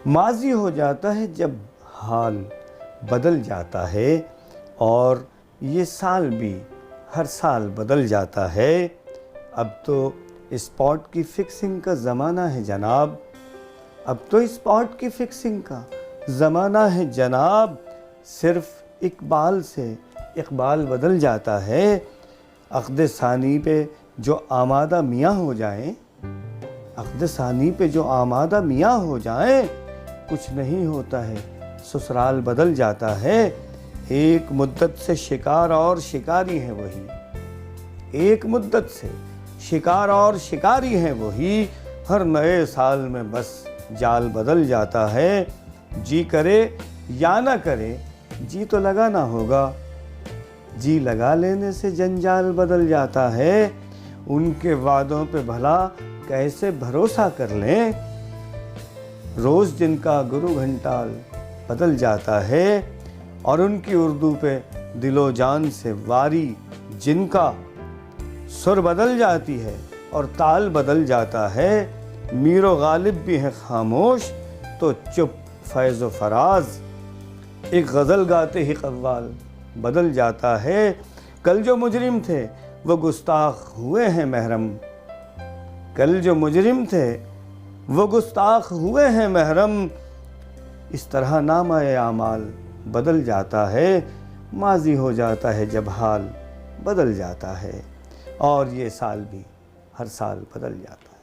ماضی ہو جاتا ہے جب حال بدل جاتا ہے، اور یہ سال بھی ہر سال بدل جاتا ہے۔ اب تو اسپاٹ کی فکسنگ کا زمانہ ہے جناب، اب تو اسپاٹ کی فکسنگ کا زمانہ ہے جناب۔ صرف اقبال سے اقبال بدل جاتا ہے۔ عقد ثانی پہ جو آمادہ میاں ہو جائیں، عقد ثانی پہ جو آمادہ میاں ہو جائیں، کچھ نہیں ہوتا ہے سسرال بدل جاتا ہے۔ ایک مدت سے شکار اور شکاری ہیں وہی، ایک مدت سے شکار اور شکاری ہیں وہی، ہر نئے سال میں بس جال بدل جاتا ہے۔ جی کرے یا نہ کرے جی تو لگانا ہوگا، جی لگا لینے سے جنجال بدل جاتا ہے۔ ان کے وعدوں پہ بھلا کیسے بھروسہ کر لیں، روز جن کا گرو گھنٹال بدل جاتا ہے، اور ان کی اردو پہ دل و جان سے واری جن کا سر بدل جاتی ہے اور تال بدل جاتا ہے۔ میر و غالب بھی ہیں خاموش تو چپ فیض و فراز، ایک غزل گاتے ہی قوال بدل جاتا ہے۔ کل جو مجرم تھے وہ گستاخ ہوئے ہیں محرم، کل جو مجرم تھے وہ گستاخ ہوئے ہیں محرم، اس طرح نامہ اعمال بدل جاتا ہے۔ ماضی ہو جاتا ہے جب حال بدل جاتا ہے، اور یہ سال بھی ہر سال بدل جاتا ہے۔